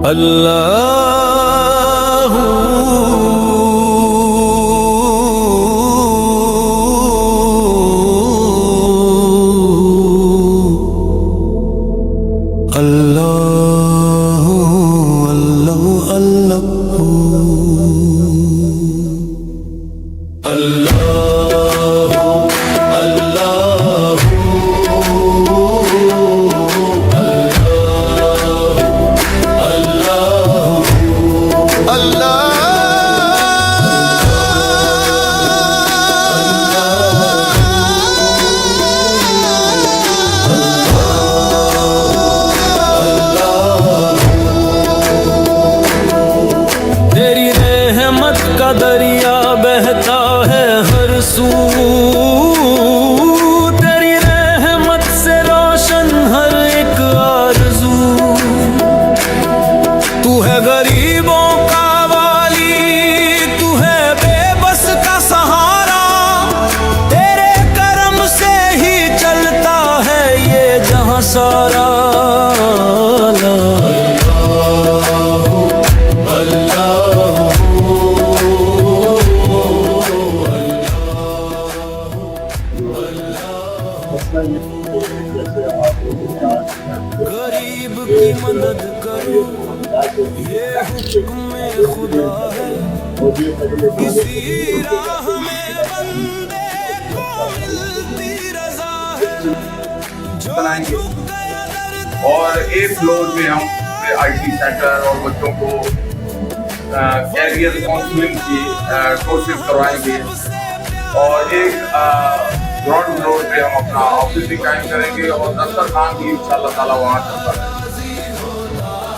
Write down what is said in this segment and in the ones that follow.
अल्लाहू अल्लाहू अल्लाहू अल्लाहू का दरिया बहता है हर सू, तेरी रहमत से रोशन हर एक आरज़ू। तू है गरीबों का वाली, तू है बेबस का सहारा, तेरे करम से ही चलता है ये जहां सारा। गरीब की मदद करो, ये हुक्म खुदा है, इसी राह में बंदे को मिलती रज़ा है। जो और एक फ्लोर में हम IT सेंटर और बच्चों को कैरियर काउंसलिंग की कोर्सेज करवाएंगे, और एक ग्राउंड फ्लोर पे हम अपना ऑफिस भी कायम करेंगे और दफ्तर काम भी इंशाल्लाह ताला वहाँ चलता है।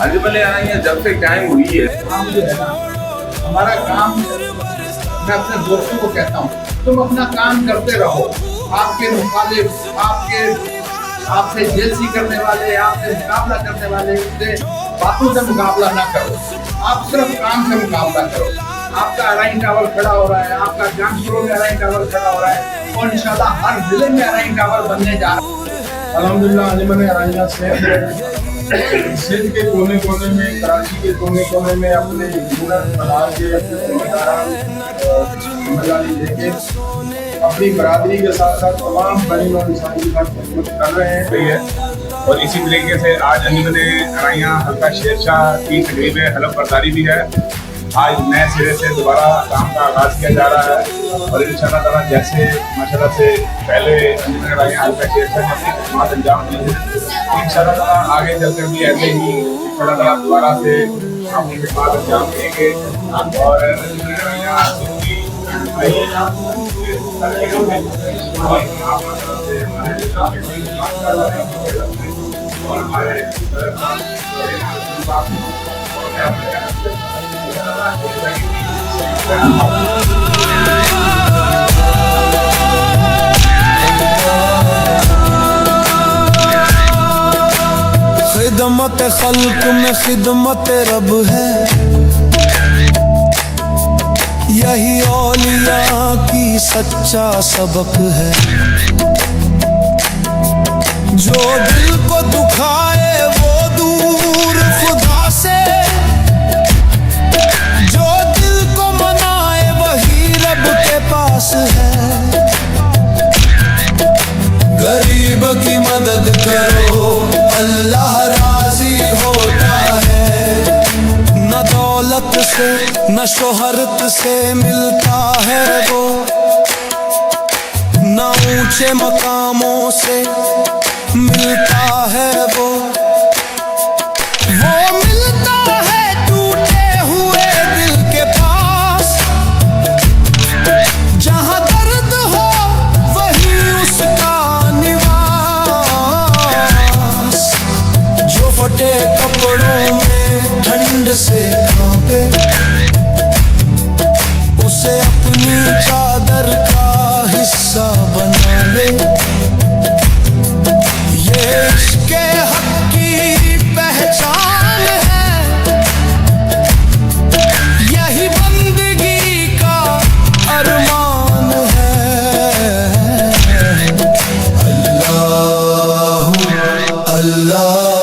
अजमल यहाँ जब से कायम हुई है, काम जो है ना, हमारा काम, मैं अपने दोस्तों को कहता हूँ, तुम अपना काम करते रहो। आपके मुखालिफ, आपसे जेलसी करने वाले, आपसे मुकाबला करने वाले, उससे बातों से मुकाबला ना करो, आप सिर्फ काम से मुकाबला करो। आपका अराइन टावर खड़ा हो रहा है, आपका जानपुरों में अराइन टावर खड़ा हो रहा है, और इंशाल्लाह हर जिले में अराइन टावर बनने जा रहा है। अल्हम्दुलिल्लाह अजमल अराइना से सिंध के कोने कोने में, कराची के कोने कोने में अपने हुनर बना के, लेके अपनी बरादरी के साथ साथ तमाम बड़ी और इंसानी की खिदमत कर रहे हैं। और इसी तरीके से आज अजमल अराइना हल्का शेरशाह की तकरीब हलफ बर्दारी भी है। आज नए सिरे से दोबारा काम का आगाज किया जा रहा है, और इंशाल्लाह ताला जैसे माशाल्लाह से पहले अजमल अराइना हल्का शेरशाह ने अपनी खिदमत अंजाम दी है, इंशाल्लाह ताला आगे चलकर भी ऐसे ही इंशाल्लाह ताला दोबारा से अपनी खिदमत अंजाम देंगे। और अजमल अराइना खिदमत खल्क में खिदमत रब है, यही औलिया की सच्चा सबक है। जो दिल को दुखाए वो दूर खुदा से, जो दिल को मनाए वही रब के पास है। गरीब की मदद करो, अल्लाह राजी होता है। न दौलत से न शोहरत से मिलता है वो, न ऊंचे मकामों से मिलता है वो मिलता है टूटे हुए दिल के पास। जहां दर्द हो वही उसका निवास। जो फटे कपड़ों में ठंड से कांपे, उसे अपनी चादर का हिस्सा बना ले। ये इसके हक की पहचान है, यही बंदगी का अरमान अल्लाह